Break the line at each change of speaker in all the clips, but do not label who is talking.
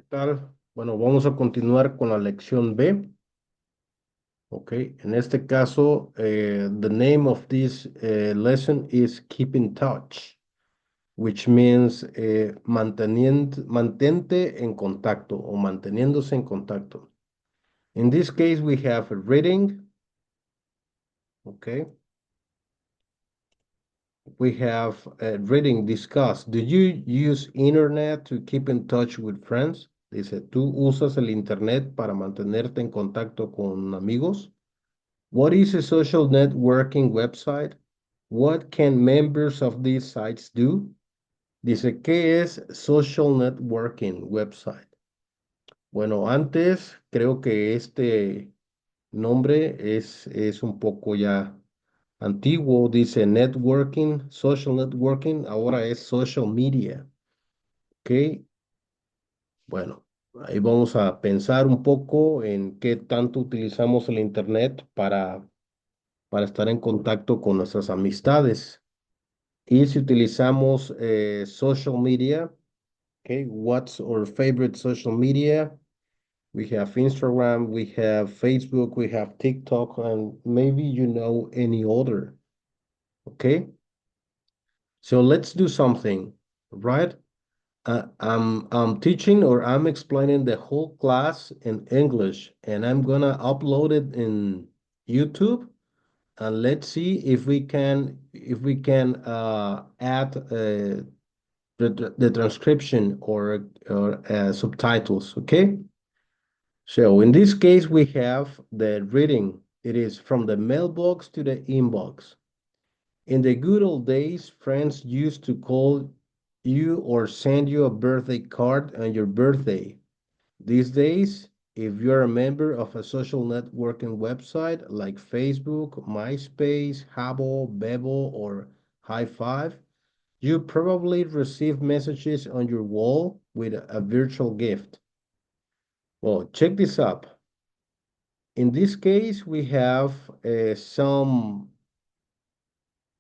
tal? Bueno, vamos a continuar con la lección B. Ok, en este caso, the name of this lesson is Keep in Touch, which means mantente en contacto o manteniéndose en contacto. In this case, we have reading. Okay, we have reading discuss. Do you use internet to keep in touch with friends? Dice, ¿tú usas el internet para mantenerte en contacto con amigos? What is a social networking website? What can members of these sites do? Dice, ¿qué es social networking website? Bueno, antes creo que este nombre es un poco ya antiguo. Dice networking, social networking, ahora es social media. ¿Ok? Bueno, ahí vamos a pensar un poco en qué tanto utilizamos el internet para estar en contacto con nuestras amistades. Y si utilizamos social media, okay, what's our favorite social media? We have Instagram, we have Facebook, we have TikTok, and maybe you know any other. Okay, so let's do something, right? I'm teaching or I'm explaining the whole class in English, and I'm gonna upload it in YouTube. And let's see if we can add the transcription or subtitles. Okay. So in this case, we have the reading. It is from the mailbox to the inbox. In the good old days, friends used to call you or send you a birthday card on your birthday. These days, if you're a member of a social networking website like Facebook, MySpace, Habbo, Bebo, or High Five, you probably receive messages on your wall with a virtual gift. Well, check this up. In this case, we have some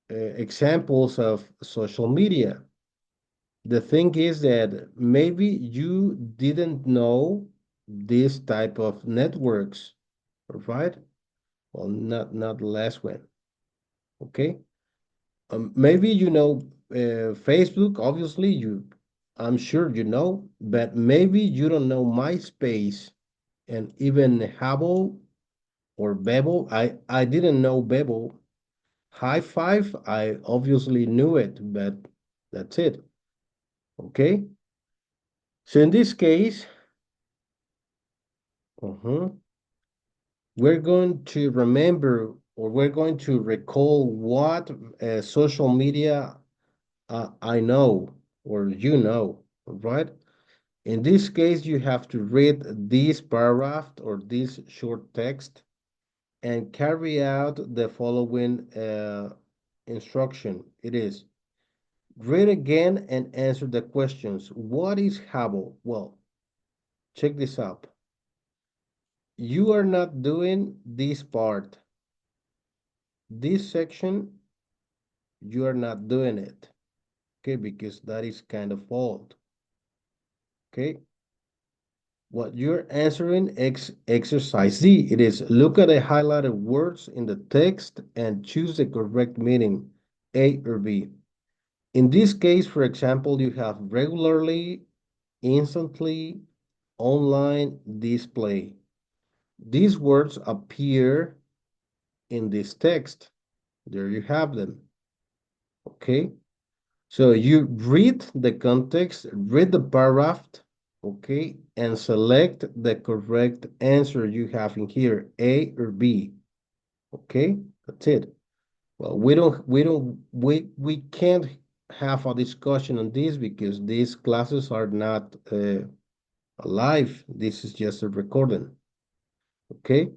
examples of social media. The thing is that maybe you didn't know this type of networks, right? Well, not the last one. Okay. Maybe you know Facebook. Obviously, I'm sure you know, but maybe you don't know MySpace and even Habbo or Bebo. I didn't know Bebo. High Five, I obviously knew it, but that's it. Okay. So in this case, uh-huh, we're going to remember or we're going to recall what social media I know or you know, right? In this case, you have to read this paragraph or this short text and carry out the following instruction. It is read again and answer the questions. What is Habbo? Well, check this out. You are not doing this part. This section, you are not doing it. Okay, because that is kind of old. Okay. What you're answering exercise D. It is look at the highlighted words in the text and choose the correct meaning, A or B. In this case, for example, you have regularly, instantly, online, display. These words appear in this text. There you have them. Okay. So you read the context, read the paragraph, okay, and select the correct answer you have in here, A or B. Okay, that's it. Well, we can't have a discussion on this because these classes are not live. This is just a recording. Okay,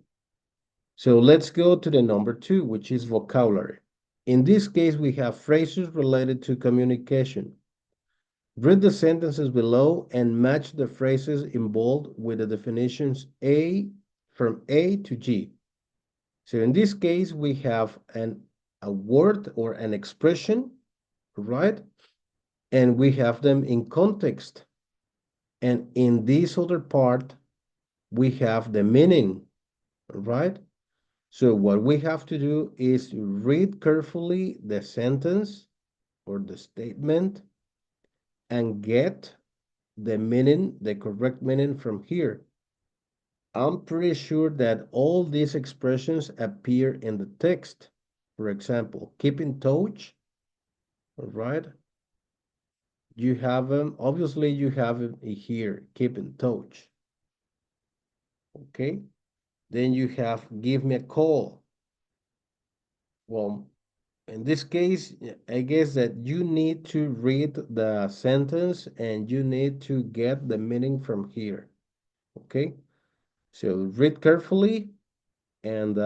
so let's go to the number 2, which is vocabulary. In this case, we have phrases related to communication. Read the sentences below and match the phrases in bold with the definitions from A to G. So in this case, we have a word or an expression, right? And we have them in context. And in this other part, we have the meaning, right? So what we have to do is read carefully the sentence or the statement and get the meaning, the correct meaning from here. I'm pretty sure that all these expressions appear in the text. For example, keep in touch, all right? You have them, obviously you have them here, keep in touch, okay? Then you have give me a call. Well, in this case, I guess that you need to read the sentence and you need to get the meaning from here, okay? So read carefully and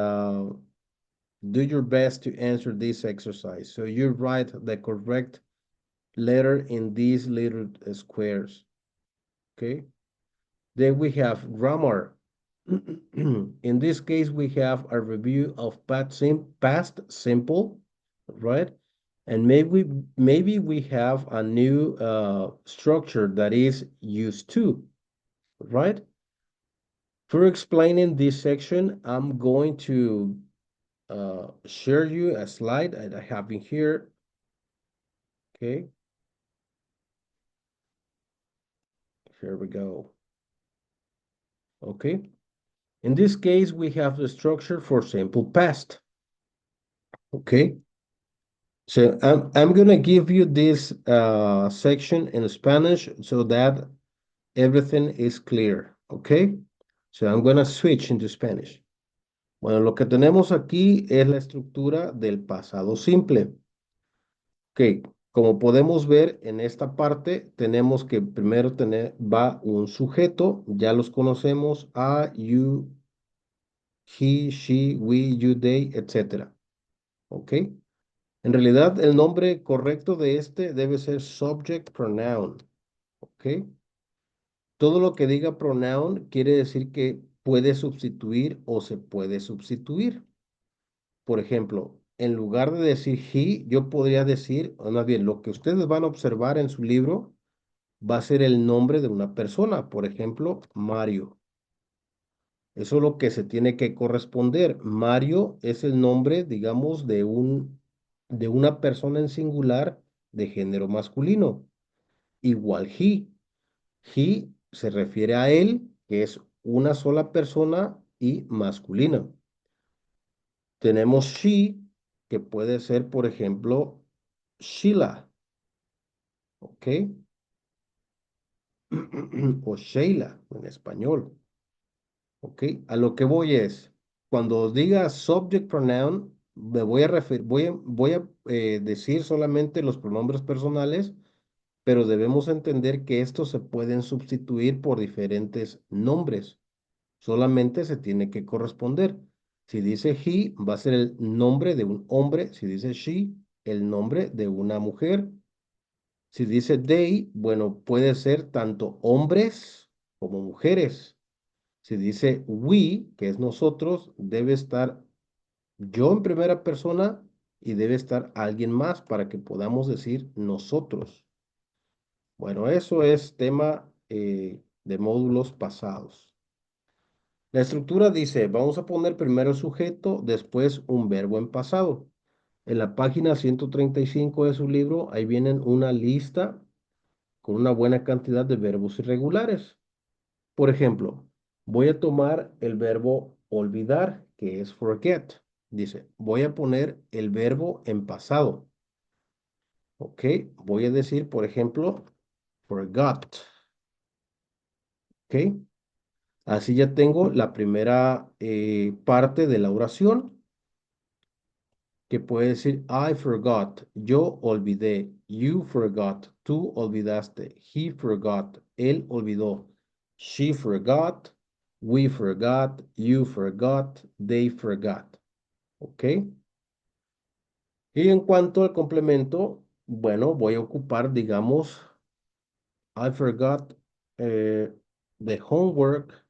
do your best to answer this exercise. So you write the correct letter in these little squares, okay? Then we have grammar. In this case, we have a review of past simple, right? And maybe we have a new structure that is used to, right? For explaining this section, I'm going to share you a slide that I have in here. Okay, here we go. Okay, in this case, we have the structure for simple past. Okay, so I'm gonna give you this section in Spanish so that everything is clear. Okay, so I'm gonna switch into Spanish. Bueno, lo que tenemos aquí es la estructura del pasado simple. Ok, como podemos ver en esta parte, tenemos que primero va un sujeto, ya los conocemos, a, you, he, she, we, you, they, etcétera. Ok, en realidad el nombre correcto de este debe ser subject pronoun. Ok, todo lo que diga pronoun quiere decir que puede sustituir o se puede sustituir. Por ejemplo, en lugar de decir he, yo podría decir, o más bien, lo que ustedes van a observar en su libro va a ser el nombre de una persona. Por ejemplo, Mario. Eso es lo que se tiene que corresponder. Mario es el nombre, digamos, de una persona en singular de género masculino. Igual he. He se refiere a él, que es una sola persona y masculina. Tenemos she, que puede ser, por ejemplo, Sheila, ¿ok? O Sheila en español, ¿ok? A lo que voy es, cuando diga subject pronoun, me voy a decir solamente los pronombres personales, pero debemos entender que estos se pueden sustituir por diferentes nombres. Solamente se tiene que corresponder. Si dice he, va a ser el nombre de un hombre. Si dice she, el nombre de una mujer. Si dice they, bueno, puede ser tanto hombres como mujeres. Si dice we, que es nosotros, debe estar yo en primera persona y debe estar alguien más para que podamos decir nosotros. Bueno, eso es tema de módulos pasados. La estructura dice, vamos a poner primero el sujeto, después un verbo en pasado. En la página 135 de su libro, ahí vienen una lista con una buena cantidad de verbos irregulares. Por ejemplo, voy a tomar el verbo olvidar, que es forget. Dice, voy a poner el verbo en pasado. Ok, voy a decir, por ejemplo, forgot. Ok, así ya tengo la primera parte de la oración que puede decir I forgot, yo olvidé, you forgot, tú olvidaste, he forgot, él olvidó, she forgot, we forgot, you forgot, they forgot. ¿Ok? Y en cuanto al complemento, bueno, voy a ocupar, digamos, I forgot the homework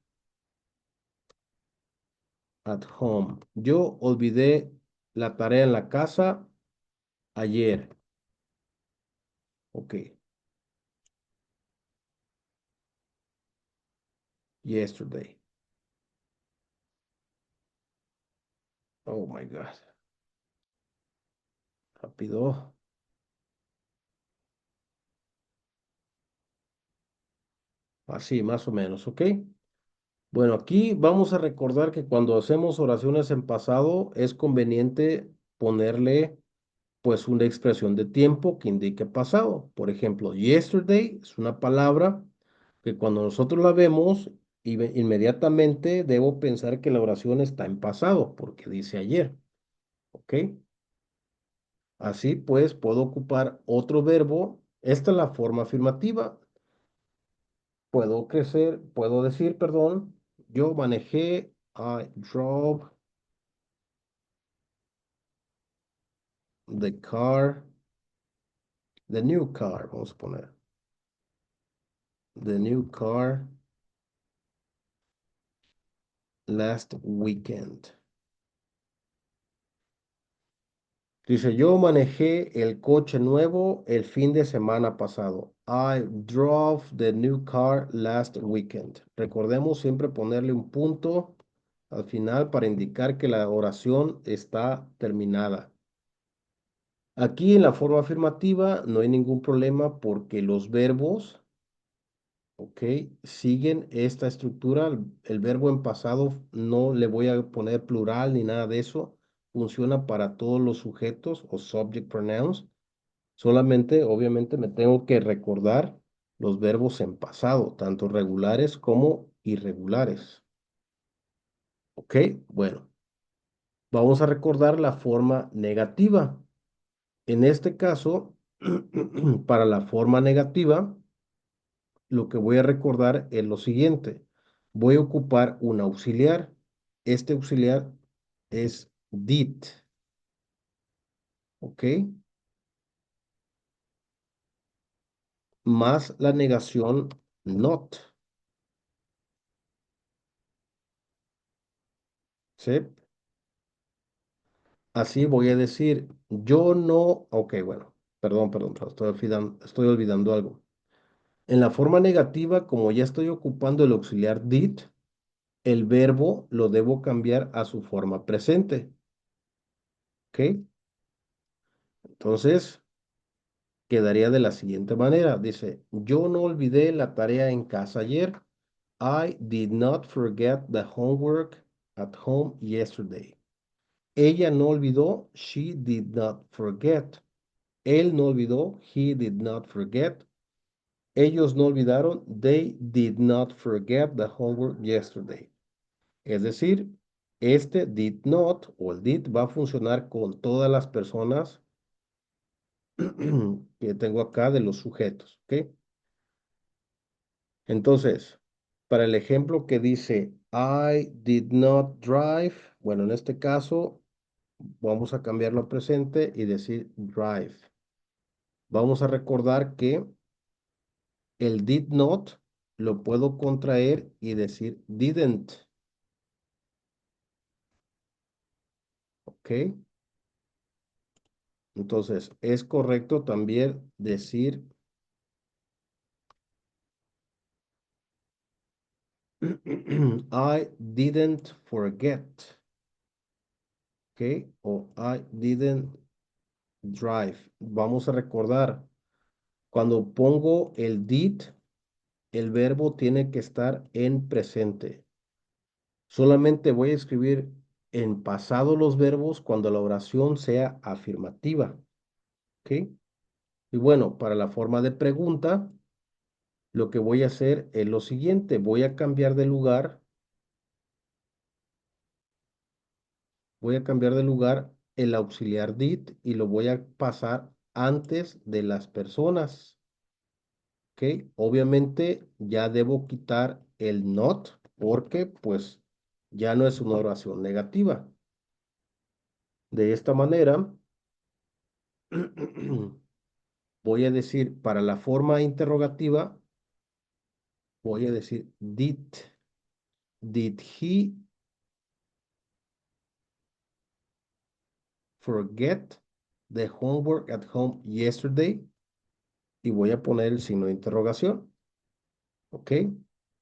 at home. Yo olvidé la tarea en la casa ayer. Ok. yesterday. Oh my God. Rápido. Así, más o menos, ¿ok? Bueno, aquí vamos a recordar que cuando hacemos oraciones en pasado es conveniente ponerle pues una expresión de tiempo que indique pasado. Por ejemplo, yesterday es una palabra que cuando nosotros la vemos, inmediatamente debo pensar que la oración está en pasado, porque dice ayer, ¿ok? Así pues, puedo ocupar otro verbo. Esta es la forma afirmativa. Puedo decir, perdón, yo manejé, I drove the car, the new car, vamos a poner, the new car last weekend. Dice, yo manejé el coche nuevo el fin de semana pasado. I drove the new car last weekend. Recordemos siempre ponerle un punto al final para indicar que la oración está terminada. Aquí en la forma afirmativa no hay ningún problema porque los verbos, ok, siguen esta estructura. El verbo en pasado no le voy a poner plural ni nada de eso. Funciona para todos los sujetos o subject pronouns. Solamente, obviamente, me tengo que recordar los verbos en pasado, tanto regulares como irregulares. ¿Ok? Bueno, vamos a recordar la forma negativa. En este caso, para la forma negativa, lo que voy a recordar es lo siguiente. Voy a ocupar un auxiliar. Este auxiliar es did. ¿Ok? Más la negación not. ¿Sí? Así voy a decir, yo no, ok, bueno, perdón, estoy olvidando algo. En la forma negativa, como ya estoy ocupando el auxiliar did, el verbo lo debo cambiar a su forma presente, ¿ok? Entonces, quedaría de la siguiente manera. Dice, yo no olvidé la tarea en casa ayer. I did not forget the homework at home yesterday. Ella no olvidó, she did not forget. Él no olvidó, he did not forget. Ellos no olvidaron, they did not forget the homework yesterday. Es decir, este did not o el did va a funcionar con todas las personas que tengo acá de los sujetos, ¿ok? Entonces, para el ejemplo que dice I did not drive, bueno, en este caso vamos a cambiarlo a presente y decir drive. Vamos a recordar que el did not lo puedo contraer y decir didn't, ¿ok? Entonces, es correcto también decir I didn't forget, ¿ok? O I didn't drive. Vamos a recordar, cuando pongo el did, el verbo tiene que estar en presente. Solamente voy a escribir en pasado los verbos cuando la oración sea afirmativa, ¿ok? Y bueno, para la forma de pregunta, lo que voy a hacer es lo siguiente. Voy a cambiar de lugar el auxiliar did y lo voy a pasar antes de las personas, ¿ok? Obviamente ya debo quitar el not porque pues ya no es una oración negativa. De esta manera, voy a decir para la forma interrogativa, voy a decir did he forget the homework at home yesterday? Y voy a poner el signo de interrogación, ¿ok?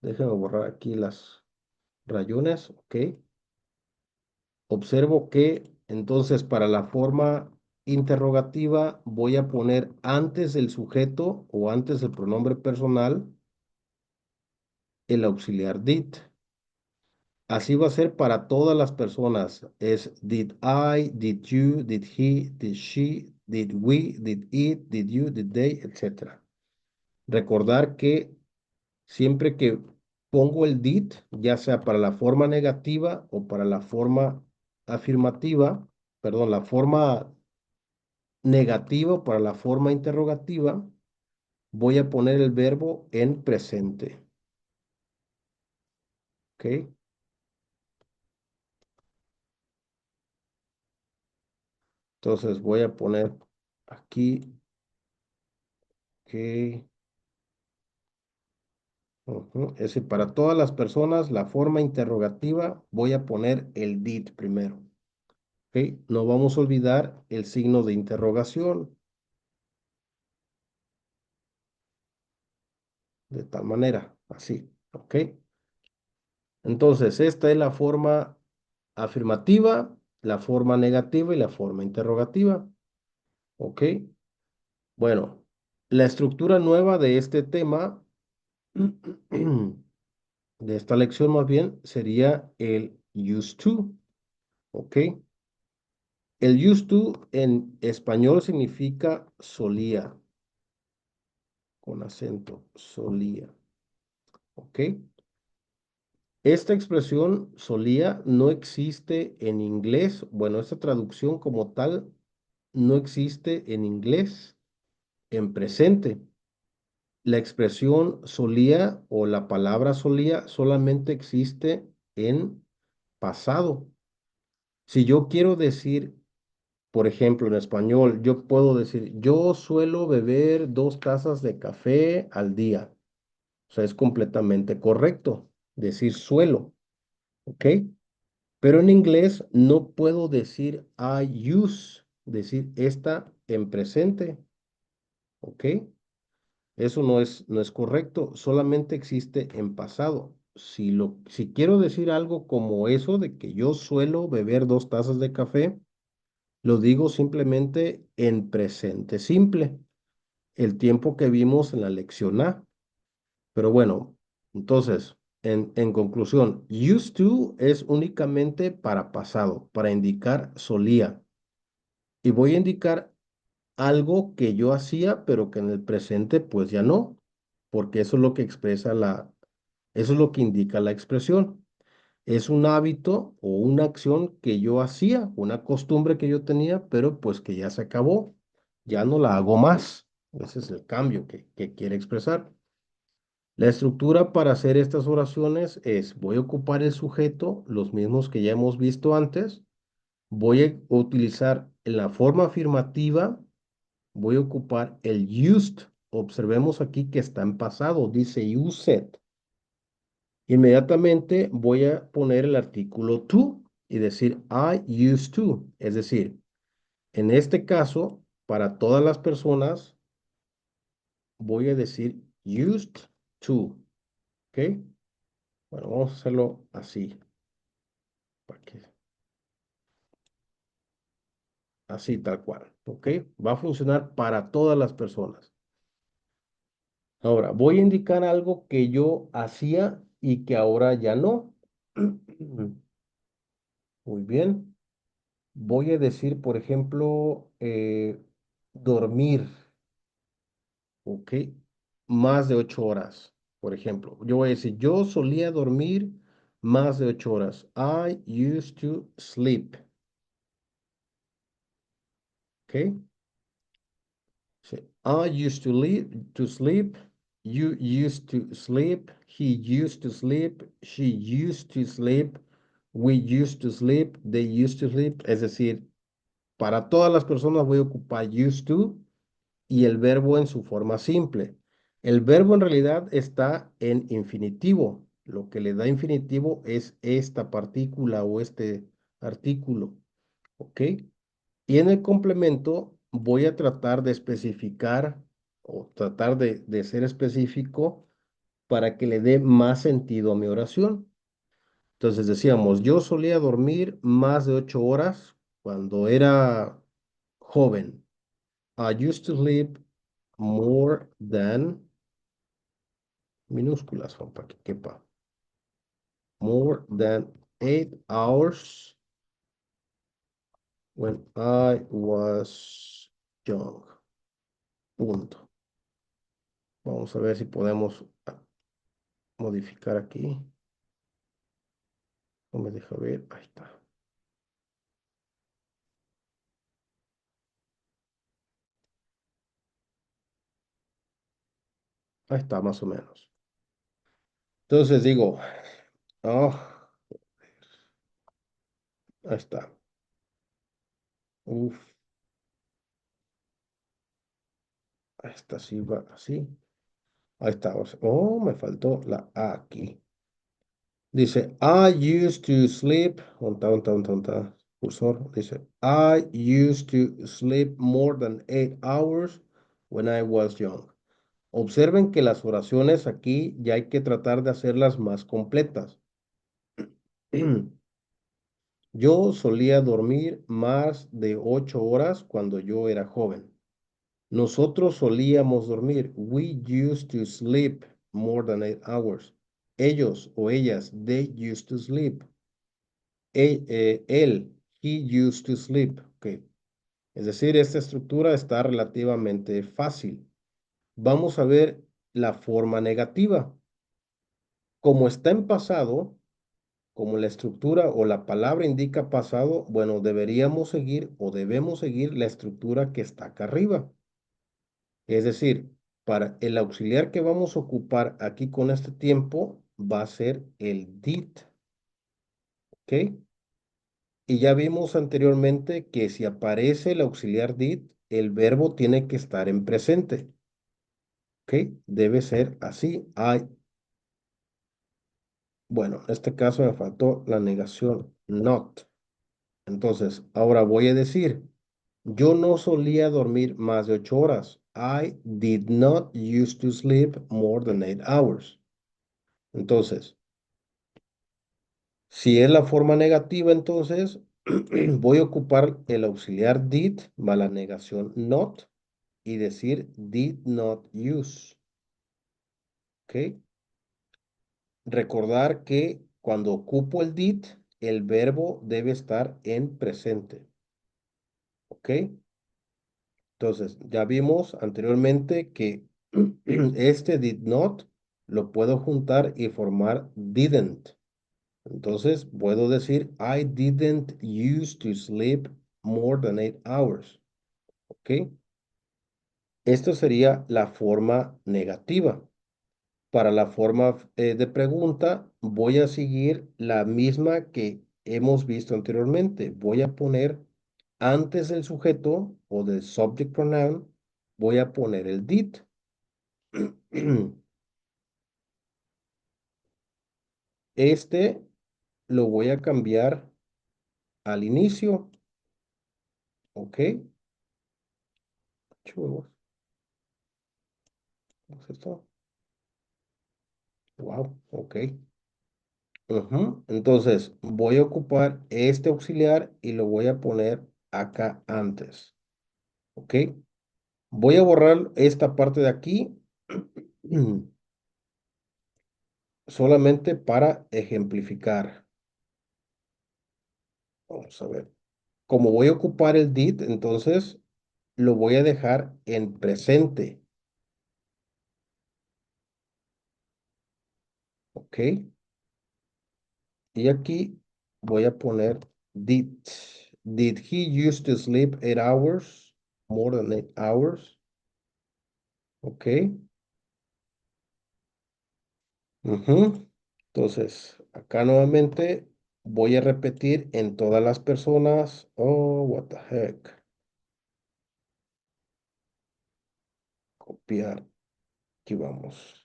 Déjenme borrar aquí las rayones, ok. Observo que entonces para la forma interrogativa voy a poner antes del sujeto o antes del pronombre personal el auxiliar did. Así va a ser para todas las personas. Es did I, did you, did he, did she, did we, did it, did you, did they, etcétera. Recordar que siempre que pongo el did, ya sea para la forma negativa o para la forma afirmativa, perdón, la forma negativa o para la forma interrogativa, voy a poner el verbo en presente. ¿Ok? Entonces voy a poner aquí que es decir, para todas las personas, la forma interrogativa, voy a poner el did primero. ¿Ok? No vamos a olvidar el signo de interrogación, de tal manera, así. ¿Ok? Entonces, esta es la forma afirmativa, la forma negativa y la forma interrogativa. ¿Ok? Bueno, la estructura nueva de este tema, de esta lección más bien, sería el used to. ¿Ok? El used to en español significa solía, con acento, solía. ¿Ok? Esta expresión solía no existe en inglés. Bueno, esta traducción como tal no existe en inglés en presente. La expresión solía o la palabra solía solamente existe en pasado. Si yo quiero decir, por ejemplo, en español, yo puedo decir, yo suelo beber 2 tazas de café al día. O sea, es completamente correcto decir suelo, ¿ok? Pero en inglés no puedo decir I use, decir esta en presente, ¿ok? Eso no es correcto, solamente existe en pasado. Si quiero decir algo como eso de que yo suelo beber 2 tazas de café, lo digo simplemente en presente simple, el tiempo que vimos en la lección A. Pero bueno, entonces, en conclusión, used to es únicamente para pasado, para indicar solía. Y voy a indicar algo que yo hacía, pero que en el presente pues ya no, porque eso es lo que expresa eso es lo que indica la expresión. Es un hábito o una acción que yo hacía, una costumbre que yo tenía, pero pues que ya se acabó, ya no la hago más. Ese es el cambio que quiere expresar. La estructura para hacer estas oraciones es, voy a ocupar el sujeto, los mismos que ya hemos visto antes, voy a utilizar en la forma afirmativa, voy a ocupar el used. Observemos aquí que está en pasado, dice used. Inmediatamente voy a poner el artículo to y decir I used to. Es decir, en este caso, para todas las personas, voy a decir used to. ¿Ok? Bueno, vamos a hacerlo así. Así, tal cual. ¿Ok? Va a funcionar para todas las personas. Ahora, voy a indicar algo que yo hacía y que ahora ya no. Muy bien. Voy a decir, por ejemplo, dormir, ¿ok? Más de 8 horas, por ejemplo. Yo voy a decir, yo solía dormir más de 8 horas. I used to sleep, ¿ok? Sí. I used to sleep. You used to sleep. He used to sleep. She used to sleep. We used to sleep. They used to sleep. Es decir, para todas las personas voy a ocupar used to y el verbo en su forma simple. El verbo en realidad está en infinitivo. Lo que le da infinitivo es esta partícula o este artículo. ¿Ok? Y en el complemento voy a tratar de especificar o tratar de ser específico para que le dé más sentido a mi oración. Entonces decíamos, yo solía dormir más de 8 horas cuando era joven. I used to sleep more than, minúsculas, para que quepa, more than 8 hours when I was young. Punto. Vamos a ver si podemos modificar aquí. No me deja ver. Ahí está. Ahí está, más o menos. Entonces digo, oh, ahí está. Uf, ahí está, sí va así. Ahí está. Oh, me faltó la A aquí. Dice, I used to sleep. ¿Dónde está? Cursor. Dice, I used to sleep more than 8 hours when I was young. Observen que las oraciones aquí ya hay que tratar de hacerlas más completas. Yo solía dormir más de 8 horas cuando yo era joven. Nosotros solíamos dormir. We used to sleep more than 8 hours. Ellos o ellas, they used to sleep. Él, he used to sleep. Okay. Es decir, esta estructura está relativamente fácil. Vamos a ver la forma negativa. Como está en pasado, como la estructura o la palabra indica pasado, bueno, deberíamos seguir o debemos seguir la estructura que está acá arriba. Es decir, para el auxiliar que vamos a ocupar aquí con este tiempo va a ser el did, ¿ok? Y ya vimos anteriormente que si aparece el auxiliar did, el verbo tiene que estar en presente, ¿ok? Debe ser así. Bueno, en este caso me faltó la negación not. Entonces, ahora voy a decir, yo no solía dormir más de 8 horas. I did not used to sleep more than 8 hours. Entonces, si es la forma negativa, entonces voy a ocupar el auxiliar did más la negación not y decir did not use. ¿Ok? Recordar que cuando ocupo el did, el verbo debe estar en presente. ¿Ok? Entonces, ya vimos anteriormente que este did not lo puedo juntar y formar didn't. Entonces, puedo decir, I didn't used to sleep more than 8 hours. ¿Ok? Esto sería la forma negativa. Para la forma de pregunta, voy a seguir la misma que hemos visto anteriormente. Voy a poner antes del sujeto o del subject pronoun, voy a poner el did. Este lo voy a cambiar al inicio. ¿Ok? Churros. ¿Cómo es esto? Wow, ok. Ujú. Entonces, voy a ocupar este auxiliar y lo voy a poner acá antes. ¿Ok? Voy a borrar esta parte de aquí solamente para ejemplificar. Vamos a ver. Como voy a ocupar el did, entonces lo voy a dejar en presente. ¿Ok? Y aquí voy a poner did. Did he used to sleep 8 hours? More than 8 hours. ¿Ok? Ujú. Entonces, acá nuevamente voy a repetir en todas las personas. Oh, what the heck. Copiar. Aquí vamos.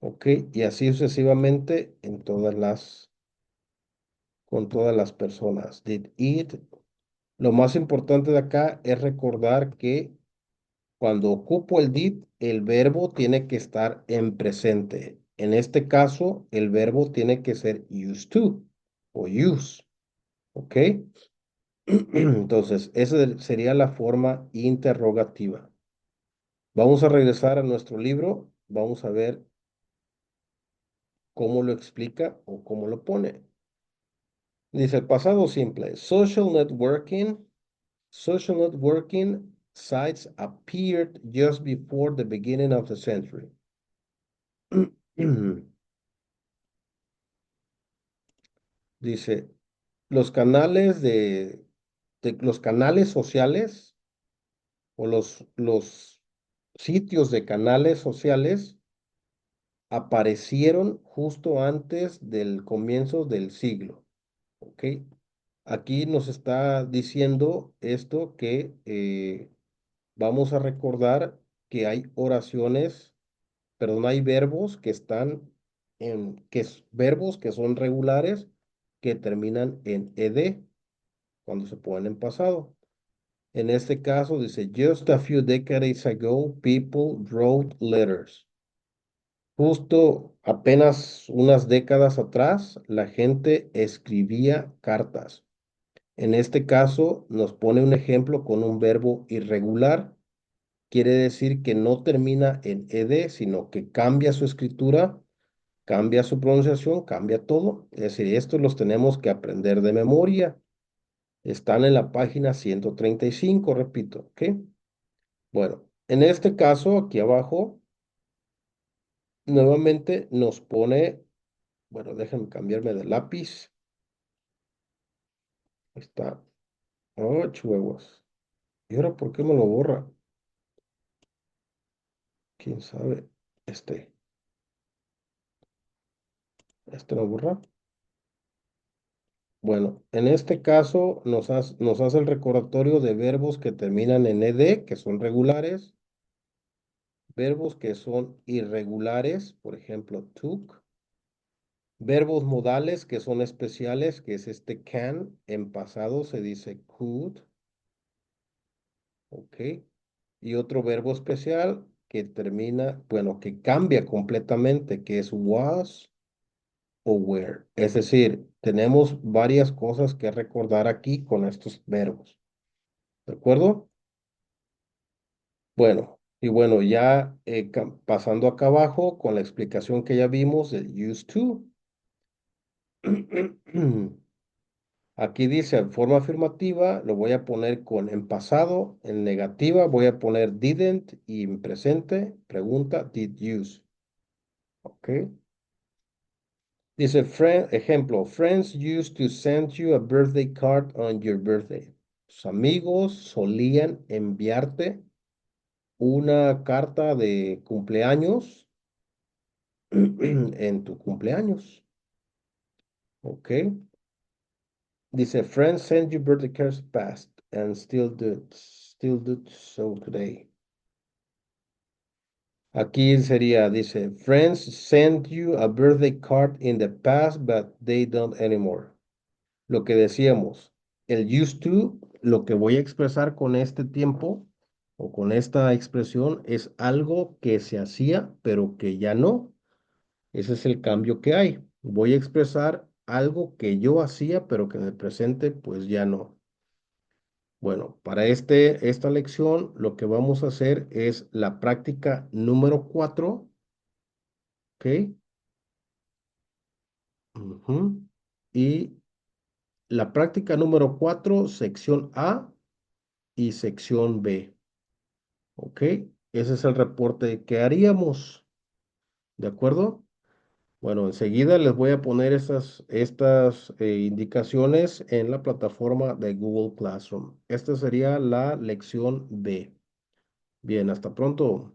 Ok, y así sucesivamente en con todas las personas. Did it. Lo más importante de acá es recordar que Cuando ocupo el did, el verbo tiene que estar en presente. En este caso, el verbo tiene que ser used to o use, ¿ok? Entonces, esa sería la forma interrogativa. Vamos a regresar a nuestro libro. Vamos a ver cómo lo explica o cómo lo pone. Dice el pasado simple. Social networking sites appeared just before the beginning of the century. Dice, los canales sociales o los sitios de canales sociales aparecieron justo antes del comienzo del siglo. ¿Ok? Aquí nos está diciendo esto que vamos a recordar que hay oraciones, perdón, hay verbos que están verbos que son regulares que terminan en ed cuando se ponen en pasado. En este caso dice, just a few decades ago, people wrote letters. Justo apenas unas décadas atrás, la gente escribía cartas. En este caso, nos pone un ejemplo con un verbo irregular. Quiere decir que no termina en ed, sino que cambia su escritura, cambia su pronunciación, cambia todo. Es decir, estos los tenemos que aprender de memoria. Están en la página 135, repito, ¿ok? Bueno, en este caso, aquí abajo, nuevamente nos pone, bueno, déjenme cambiarme de lápiz. Ahí está. Oh, huevos. ¿Y ahora por qué me lo borra? ¿Quién sabe? Este lo borra. Bueno, en este caso nos hace el recordatorio de verbos que terminan en ed, que son regulares, verbos que son irregulares, por ejemplo, took, verbos modales que son especiales, que es este can, en pasado se dice could, ¿ok? Y otro verbo especial que termina, bueno, que cambia completamente, que es was o were. Es decir, tenemos varias cosas que recordar aquí con estos verbos. ¿De acuerdo? Bueno, y bueno, ya pasando acá abajo con la explicación que ya vimos de used to. Aquí dice en forma afirmativa, lo voy a poner con en pasado, en negativa voy a poner didn't y en presente, pregunta, did use. ¿Ok? Dice, ejemplo, friends used to send you a birthday card on your birthday. Tus amigos solían enviarte una carta de cumpleaños en tu cumpleaños. ¿Ok? Dice, friends send you birthday cards past and still do so today. Aquí sería, dice, friends send you a birthday card in the past, but they don't anymore. Lo que decíamos, el used to, lo que voy a expresar con este tiempo o con esta expresión es algo que se hacía, pero que ya no. Ese es el cambio que hay. Voy a expresar algo que yo hacía, pero que en el presente pues ya no. Bueno, para esta lección lo que vamos a hacer es la práctica número 4, ¿ok? Ujú. Y la práctica número 4, sección A y sección B, ¿ok? Ese es el reporte que haríamos, ¿de acuerdo? Bueno, enseguida les voy a poner estas indicaciones en la plataforma de Google Classroom. Esta sería la lección B. Bien, hasta pronto.